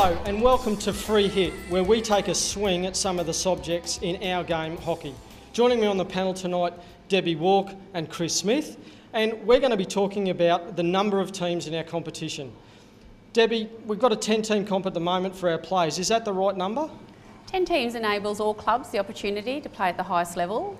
Hello and welcome to Free Hit, where we take a swing at some of the subjects in our game, hockey. Joining me on the panel tonight, Debbie Walk and Chris Smith, and we're going to be talking about the number of teams in our competition. Debbie, we've got a 10-team comp at the moment for our players. Is that the right number? 10 teams enables all clubs the opportunity to play at the highest level.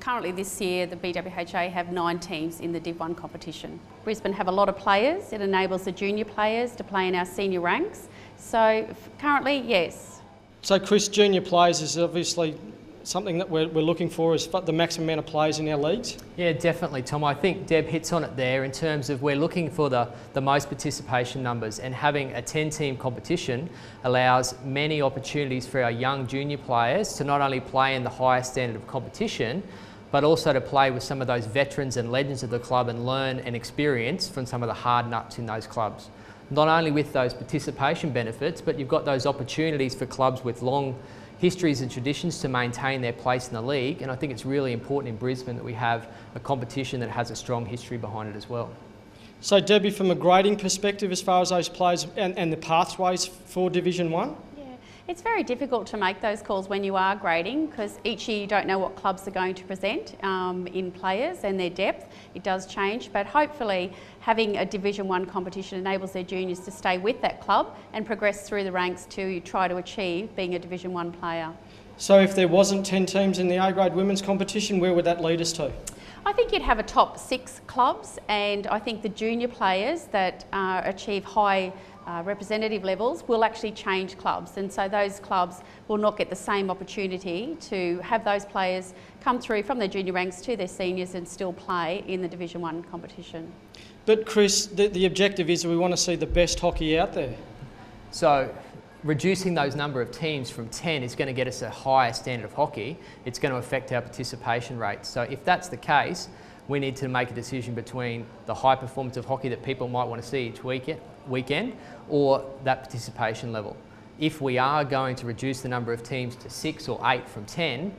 Currently this year the BWHA have 9 teams in the Div 1 competition. Brisbane have a lot of players. It enables the junior players to play in our senior ranks. So currently, yes. So Chris, junior players is obviously something that we're looking for, is the maximum amount of players in our leagues? Yeah, definitely, Tom. I think Deb hits on it there in terms of we're looking for the most participation numbers, and having a 10-team competition allows many opportunities for our young junior players to not only play in the highest standard of competition, but also to play with some of those veterans and legends of the club and learn and experience from some of the hard nuts in those clubs. Not only with those participation benefits, but you've got those opportunities for clubs with long histories and traditions to maintain their place in the league, and I think it's really important in Brisbane that we have a competition that has a strong history behind it as well. So Debbie, from a grading perspective as far as those players and the pathways for Division 1? It's very difficult to make those calls when you are grading, because each year you don't know what clubs are going to present in players and their depth. It does change, but hopefully having a Division 1 competition enables their juniors to stay with that club and progress through the ranks to try to achieve being a Division 1 player. So if there wasn't 10 teams in the A-grade women's competition, where would that lead us to? I think you'd have a top 6 clubs, and I think the junior players that achieve high representative levels will actually change clubs, and so those clubs will not get the same opportunity to have those players come through from their junior ranks to their seniors and still play in the Division 1 competition. But Chris, the objective is that we want to see the best hockey out there. So reducing those number of teams from 10 is going to get us a higher standard of hockey. It's going to affect our participation rates. So if that's the case, we need to make a decision between the high performance of hockey that people might want to see each weekend or that participation level. If we are going to reduce the number of teams to 6 or 8 from 10,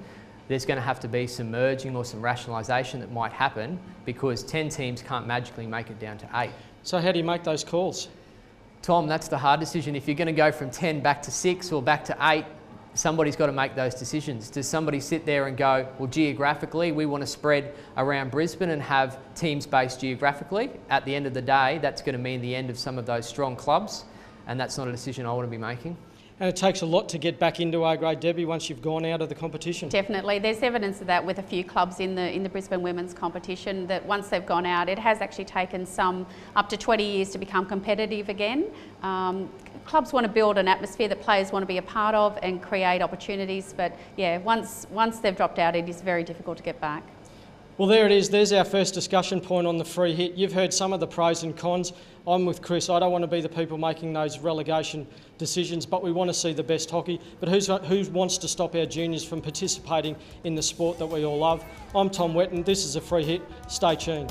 there's going to have to be some merging or some rationalisation that might happen, because 10 teams can't magically make it down to 8. So how do you make those calls? Tom, that's the hard decision. If you're going to go from 10 back to 6 or back to 8, somebody's got to make those decisions. Does somebody sit there and go, well, geographically, we want to spread around Brisbane and have teams based geographically? At the end of the day, that's going to mean the end of some of those strong clubs, and that's not a decision I want to be making. And it takes a lot to get back into A-grade, Debbie, once you've gone out of the competition. Definitely. There's evidence of that with a few clubs in the Brisbane women's competition, that once they've gone out, it has actually taken some up to 20 years to become competitive again. Clubs want to build an atmosphere that players want to be a part of and create opportunities, but yeah, once they've dropped out, it is very difficult to get back. Well, there it is. There's our first discussion point on the Free Hit. You've heard some of the pros and cons. I'm with Chris. I don't want to be the people making those relegation decisions, but we want to see the best hockey. But who wants to stop our juniors from participating in the sport that we all love? I'm Tom Wetton. This is a Free Hit. Stay tuned.